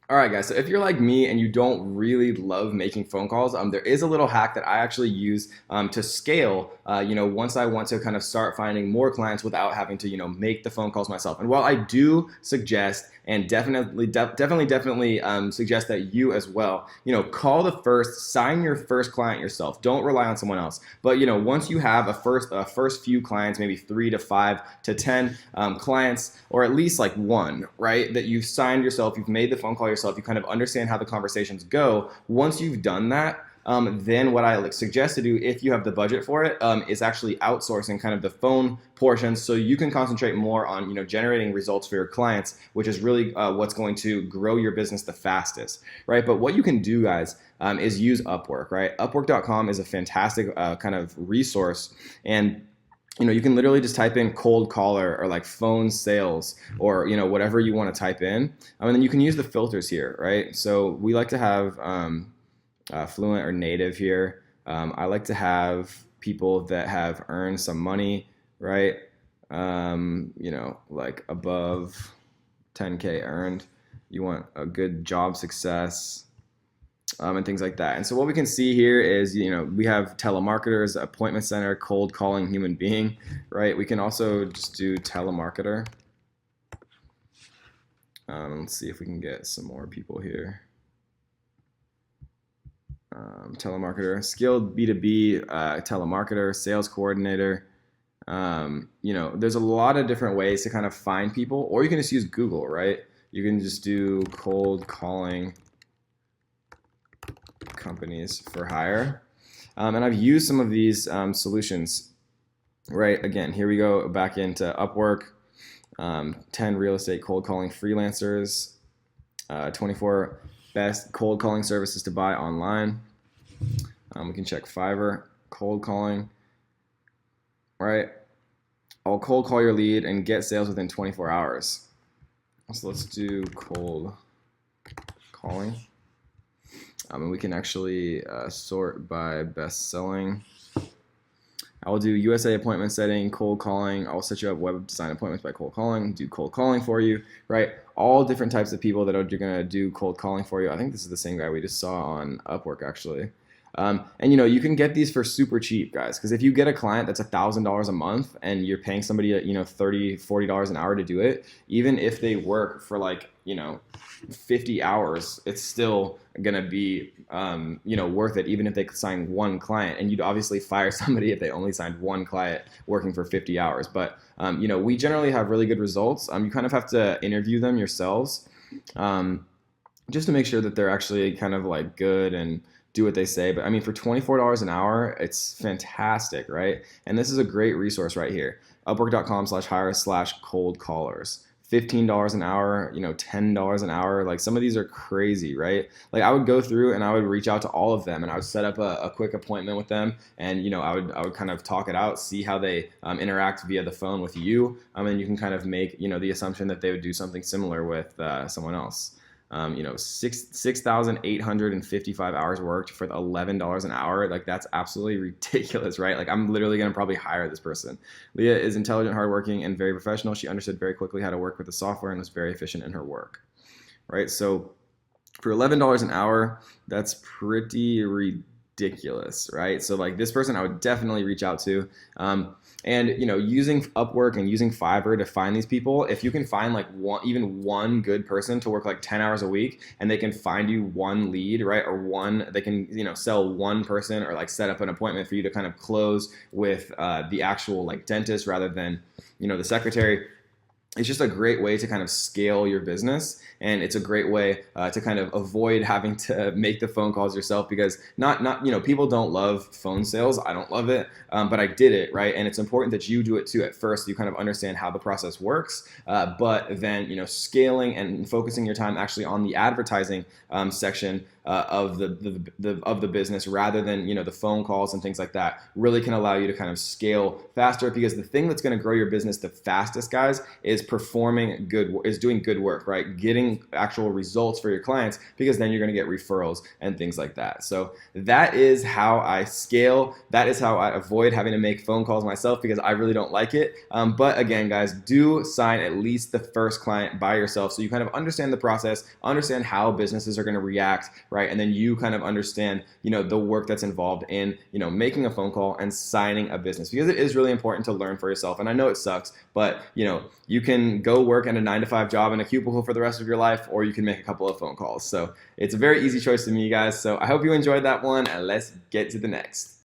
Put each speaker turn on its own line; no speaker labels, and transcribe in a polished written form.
All right, guys. So if you're like me and you don't really love making phone calls, there is a little hack that I actually use to scale. Once I want to kind of start finding more clients without having to, make the phone calls myself. And while I do suggest and definitely suggest that you as well, call the first, sign your first client yourself. Don't rely on someone else. But once you have a first few clients, maybe 3 to 5 to 10 clients, or at least like one, right, that you've signed yourself, you've made the phone call yourself, you kind of understand how the conversations go. Once you've done that, then what I suggest to do, if you have the budget for it, is actually outsourcing kind of the phone portion, so you can concentrate more on generating results for your clients, which is really what's going to grow your business the fastest, right? But what you can do, guys, is use Upwork, right? Upwork.com is a fantastic kind of resource, and you can literally just type in cold caller or like phone sales or whatever you want to type in, and then you can use the filters here, right? So we like to have fluent or native here. I like to have people that have earned some money, right? Like above 10K earned. You want a good job success, and things like that. And so what we can see here is, we have telemarketers, appointment center, cold calling human being, right? We can also just do telemarketer. Let's see if we can get some more people here. Telemarketer, skilled B2B telemarketer, sales coordinator. There's a lot of different ways to kind of find people, or you can just use Google, right? You can just do cold calling companies for hire. And I've used some of these solutions, right? Again, here we go back into Upwork, 10 real estate cold calling freelancers, 24 best cold calling services to buy online. We can check Fiverr, cold calling, right? I'll cold call your lead and get sales within 24 hours. So let's do cold calling. And we can actually sort by best selling. I will do USA appointment setting, cold calling. I'll set you up web design appointments by cold calling, do cold calling for you, right? All different types of people that are going to do cold calling for you. I think this is the same guy we just saw on Upwork, actually. And you can get these for super cheap, guys, because if you get a client that's $1,000 a month and you're paying somebody $30, $40 an hour to do it, even if they work for like 50 hours, it's still gonna be worth it, even if they sign one client. And you'd obviously fire somebody if they only signed one client working for 50 hours. But we generally have really good results. You kind of have to interview them yourselves, just to make sure that they're actually kind of like good and do what they say. But I mean, for $24 an hour, it's fantastic, right? And this is a great resource right here. Upwork.com/hire/cold callers. $15 an hour, $10 an hour. Like, some of these are crazy, right? Like, I would go through and I would reach out to all of them and I would set up a quick appointment with them, and I would kind of talk it out, see how they interact via the phone with you, and you can kind of make the assumption that they would do something similar with someone else. 6,855 hours worked for $11 an hour. Like, that's absolutely ridiculous, right? Like, I'm literally going to probably hire this person. Leah is intelligent, hardworking, and very professional. She understood very quickly how to work with the software and was very efficient in her work, right? So for $11 an hour, that's pretty ridiculous, right? So like, this person I would definitely reach out to. And using Upwork and using Fiverr to find these people, if you can find like even one good person to work like 10 hours a week, and they can find you one lead, right? Or they can sell one person, or like set up an appointment for you to kind of close with the actual like dentist rather than the secretary. It's just a great way to kind of scale your business, and it's a great way to kind of avoid having to make the phone calls yourself, because people don't love phone sales. I don't love it, but I did it, right? And it's important that you do it too at first, so you kind of understand how the process works, but then scaling and focusing your time actually on the advertising section of the business, rather than, you know, the phone calls and things like that, really can allow you to kind of scale faster. Because the thing that's going to grow your business the fastest, guys, is doing good work, right? Getting actual results for your clients, because then you're going to get referrals and things like that. So that is how I scale. That is how I avoid having to make phone calls myself, because I really don't like it. But again, guys, do sign at least the first client by yourself, so you kind of understand the process, understand how businesses are going to react, right? And then you kind of understand, you know, the work that's involved in, you know, making a phone call and signing a business, because it is really important to learn for yourself. And I know it sucks, but, you know, you can go work in a 9-to-5 job in a cubicle for the rest of your life, or you can make a couple of phone calls. So it's a very easy choice to me, guys. So I hope you enjoyed that one, and let's get to the next.